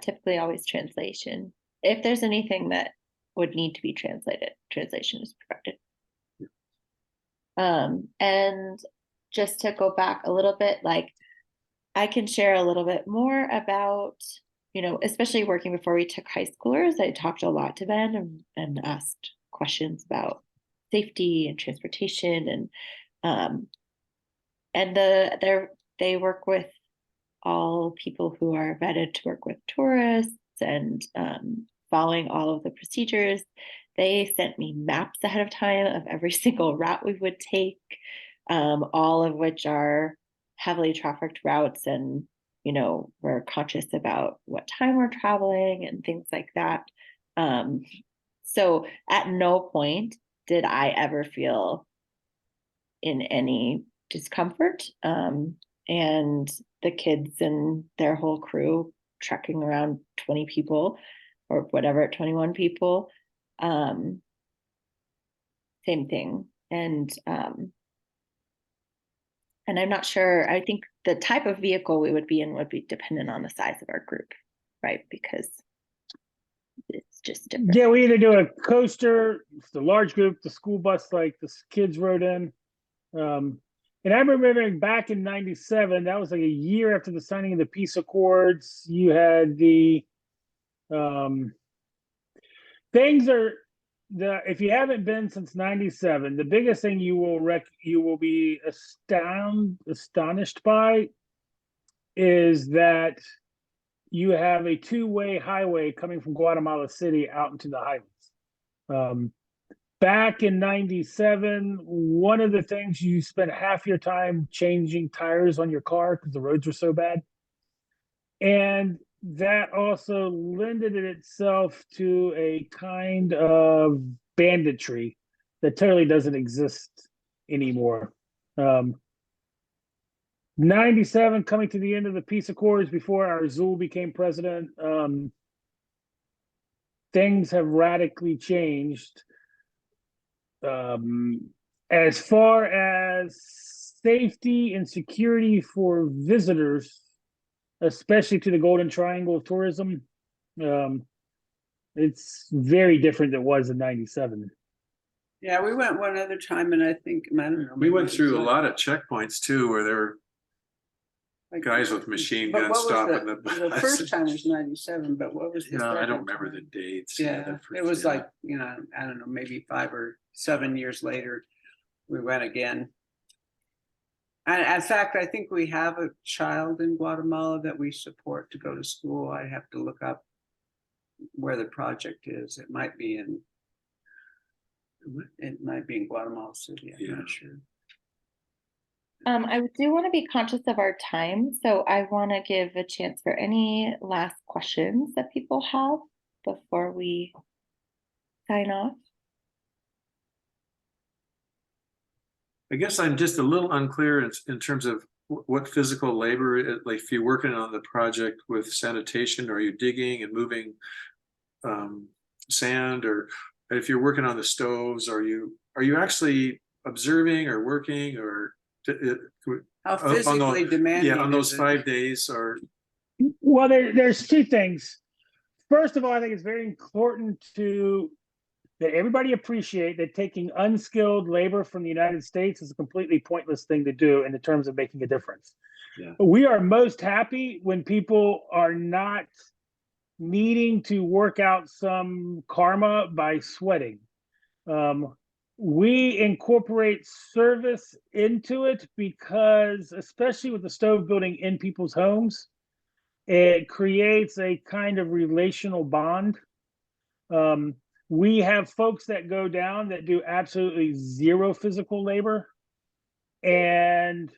typically always translation. If there's anything that would need to be translated, translation is provided. And just to go back a little bit, like I can share a little bit more about, especially working before we took high schoolers, I talked a lot to them and asked questions about safety and transportation and they work with all people who are vetted to work with tourists and following all of the procedures. They sent me maps ahead of time of every single route we would take, all of which are heavily trafficked routes, and we're conscious about what time we're traveling and things like that. So at no point did I ever feel in any discomfort. And the kids and their whole crew trekking around 20 people or whatever, 21 people, same thing. And I'm not sure, I think the type of vehicle we would be in would be dependent on the size of our group, right? Because it's just different. Yeah, we either do a coaster, the large group, the school bus, like the kids rode in. And I remember back in '97, that was like a year after the signing of the peace accords. You had the if you haven't been since '97, the biggest thing you will be astonished by is that you have a two-way highway coming from Guatemala City out into the Highlands. Back in 97, one of the things, you spent half your time changing tires on your car because the roads were so bad. And that also lended itself to a kind of banditry that totally doesn't exist anymore. 97, coming to the end of the peace accords before our Azul became president, things have radically changed. As far as safety and security for visitors, especially to the Golden Triangle of tourism, it's very different than it was in 97. Yeah, we went one other time and I think, I don't know. We maybe went it was through a like- lot of checkpoints too, where there were like- guys with machine but guns what was stopping the the bus. first time was 97, but what was the No, I second don't remember time? the dates. Yeah, the first- it was yeah. like, I don't know, maybe 5 or 7 years later, we went again. And in fact, I think we have a child in Guatemala that we support to go to school. I have to look up where the project is. It might be in Guatemala City. I'm Yeah. not sure. I do want to be conscious of our time, so I want to give a chance for any last questions that people have before we sign off. I guess I'm just a little unclear in terms of what physical labor, like if you're working on the project with sanitation, are you digging and moving sand, or if you're working on the stoves, are you actually observing or working, or How on physically demanding? yeah, on those is it? 5 days, or Well, there's two things. First of all, I think it's very important that everybody appreciate that taking unskilled labor from the United States is a completely pointless thing to do in the terms of making a difference. Yeah. We are most happy when people are not needing to work out some karma by sweating. We incorporate service into it because, especially with the stove building in people's homes, it creates a kind of relational bond. We have folks that go down that do absolutely zero physical labor. And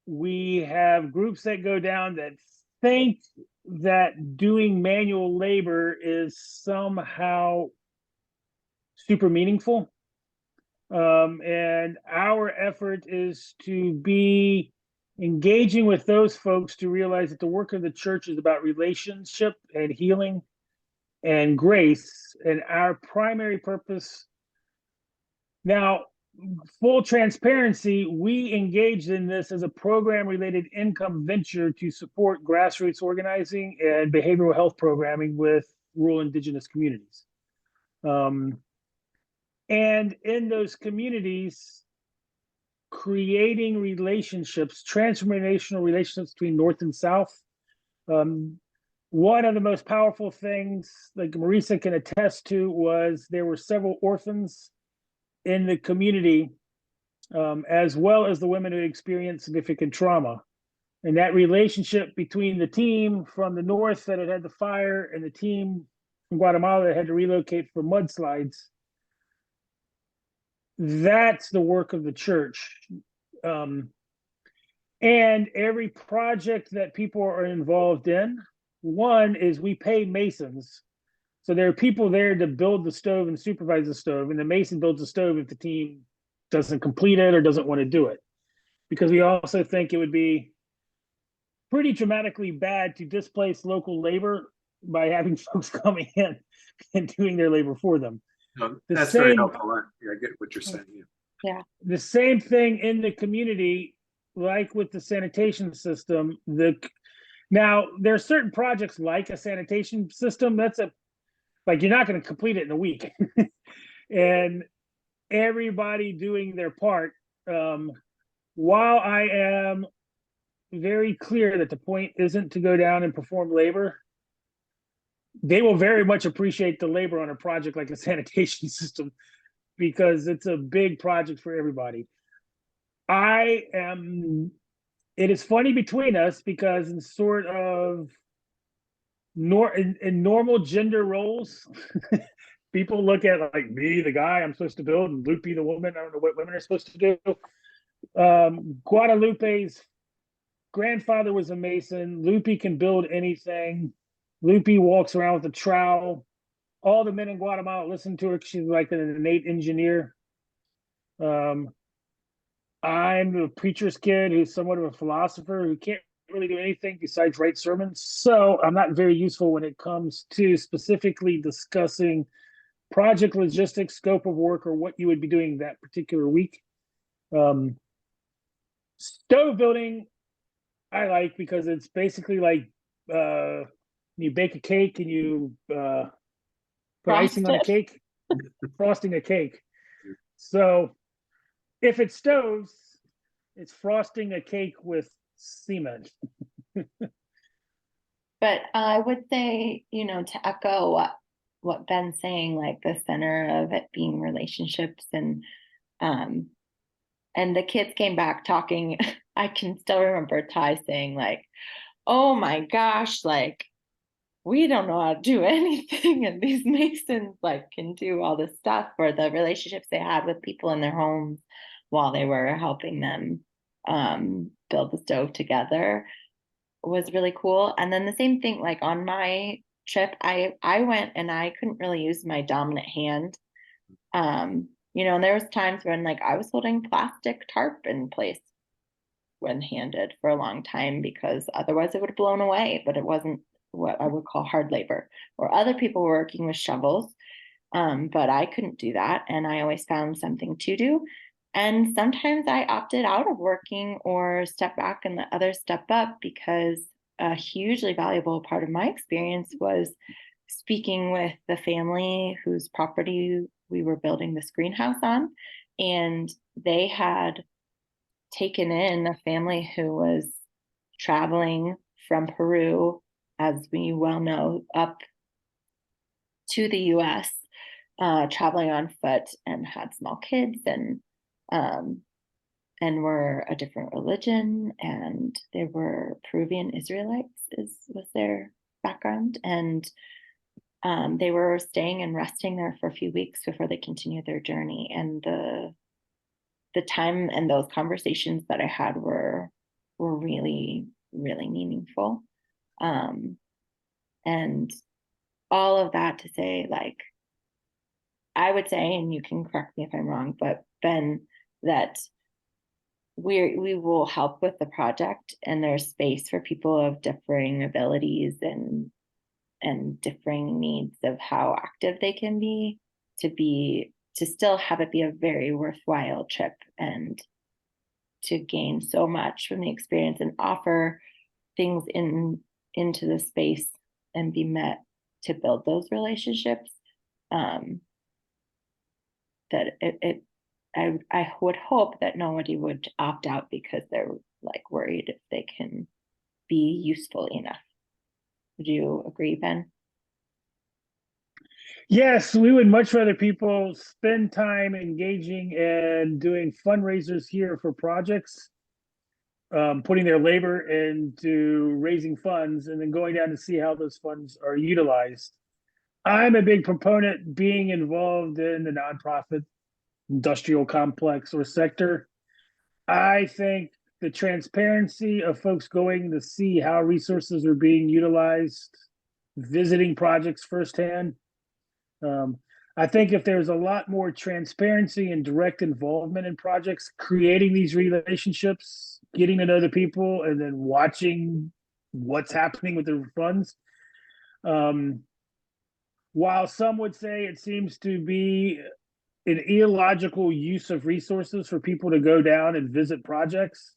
we have groups that go down that think that doing manual labor is somehow super meaningful. And our effort is to be engaging with those folks to realize that the work of the church is about relationship and healing and grace, and our primary purpose. Now, full transparency, we engaged in this as a program-related income venture to support grassroots organizing and behavioral health programming with rural indigenous communities. And in those communities, creating relationships, transformational relationships between North and South. One of the most powerful things, like Marisa can attest to, was there were several orphans in the community, as well as the women who experienced significant trauma. And that relationship between the team from the north that had the fire and the team from Guatemala that had to relocate for mudslides, that's the work of the church. And every project that people are involved in, one is we pay masons. So there are people there to build the stove and supervise the stove, and the mason builds the stove if the team doesn't complete it or doesn't want to do it. Because we also think it would be pretty dramatically bad to displace local labor by having folks coming in and doing their labor for them. no, The that's very same- helpful. I get what you're saying. Yeah. The same thing in the community, like with the sanitation system. Now there are certain projects like a sanitation system like you're not going to complete it in a week, and everybody doing their part. While I am very clear that the point isn't to go down and perform labor, they will very much appreciate the labor on a project like a sanitation system because it's a big project for everybody. It is funny between us because in sort of in normal gender roles, people look at like me, the guy I'm supposed to build, and Loopy, the woman. I don't know what women are supposed to do. Guadalupe's grandfather was a mason. Loopy can build anything. Loopy walks around with a trowel. All the men in Guatemala listen to her. She's like an innate engineer. I'm a preacher's kid who's somewhat of a philosopher who can't really do anything besides write sermons. So I'm not very useful when it comes to specifically discussing project logistics, scope of work, or what you would be doing that particular week. Stove building, I like because it's basically like you bake a cake and you put icing on a cake, frosting a cake. So if it's stoves, it's frosting a cake with cement. But I would say, to echo what Ben's saying, like the center of it being relationships and the kids came back talking. I can still remember Ty saying like, oh my gosh, like we don't know how to do anything. And these masons like can do all this stuff, for the relationships they had with people in their homes while they were helping them build the stove together was really cool. And then the same thing, like on my trip, I went and I couldn't really use my dominant hand. And there was times when like I was holding plastic tarp in place when handed for a long time because otherwise it would have blown away, but it wasn't what I would call hard labor. Or other people were working with shovels, but I couldn't do that. And I always found something to do. And sometimes I opted out of working or step back and let others step up, because a hugely valuable part of my experience was speaking with the family whose property we were building this greenhouse on. And they had taken in a family who was traveling from Peru, as we well know, up to the US, traveling on foot, and had small kids and were a different religion, and they were Peruvian Israelites was their background. And they were staying and resting there for a few weeks before they continued their journey. And the time and those conversations that I had were really, really meaningful. And all of that to say, like, I would say, and you can correct me if I'm wrong, but Ben, that we will help with the project, and there's space for people of differing abilities and differing needs of how active they can be to still have it be a very worthwhile trip, and to gain so much from the experience and offer things into the space and be met to build those relationships. That I would hope that nobody would opt out because they're like worried if they can be useful enough. Would you agree, Ben? Yes, we would much rather people spend time engaging and doing fundraisers here for projects, putting their labor into raising funds, and then going down to see how those funds are utilized. I'm a big proponent being involved in the nonprofit industrial complex or sector. I think the transparency of folks going to see how resources are being utilized, visiting projects firsthand. I think if there's a lot more transparency and direct involvement in projects, creating these relationships, getting to know the people, and then watching what's happening with the funds. While some would say it seems to be an illogical use of resources for people to go down and visit projects,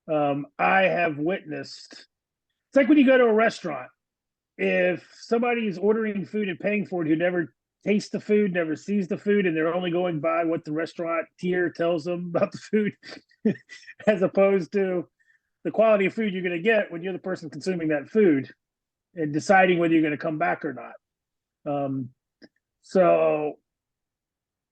I have witnessed, it's like when you go to a restaurant, if somebody is ordering food and paying for it who never tastes the food, never sees the food, and they're only going by what the restaurateur tells them about the food, as opposed to the quality of food you're going to get when you're the person consuming that food and deciding whether you're going to come back or not. So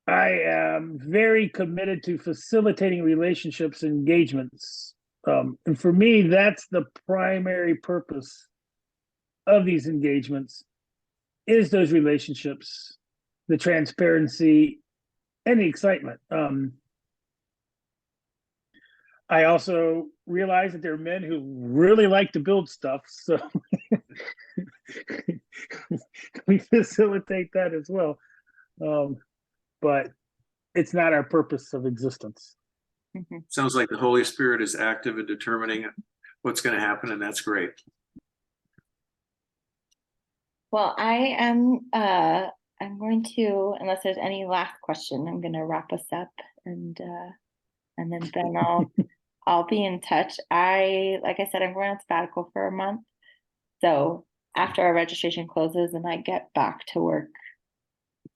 I am very committed to facilitating relationships and engagements. And for me, that's the primary purpose of these engagements is those relationships, the transparency, and the excitement. I also realize that there are men who really like to build stuff, so we facilitate that as well. But it's not our purpose of existence. Sounds like the Holy Spirit is active in determining what's going to happen, and that's great. Well, I'm going to, unless there's any last question, I'm gonna wrap us up and then Ben, I'll be in touch. Like I said, I'm going on sabbatical for a month. So after our registration closes and I get back to work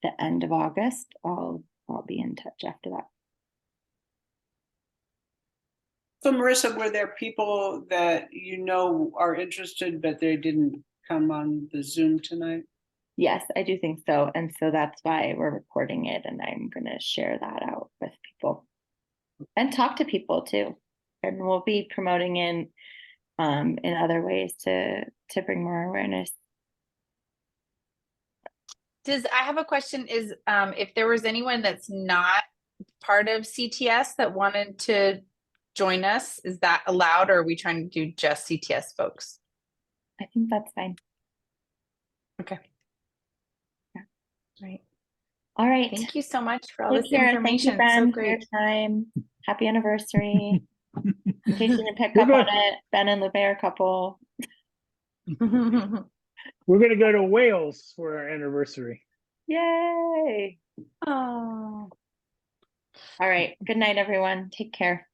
the end of August, I'll be in touch after that. So Marissa, were there people that you know are interested, but they didn't come on the Zoom tonight? Yes, I do think so. And so that's why we're recording it, and I'm gonna share that out with people and talk to people too. And we'll be promoting in other ways to bring more awareness. I have a question is if there was anyone that's not part of CTS that wanted to join us, is that allowed, or are we trying to do just CTS folks? I think that's fine. Okay. Yeah. Right. All right. Thank you so much for all Take this care. information. Thank you, Ben, So for your great. time. Happy anniversary. In case you didn't pick We're up good. on it, Ben and Lubair couple. We're going to go to Wales for our anniversary. Yay. Oh. All right. Good night, everyone. Take care.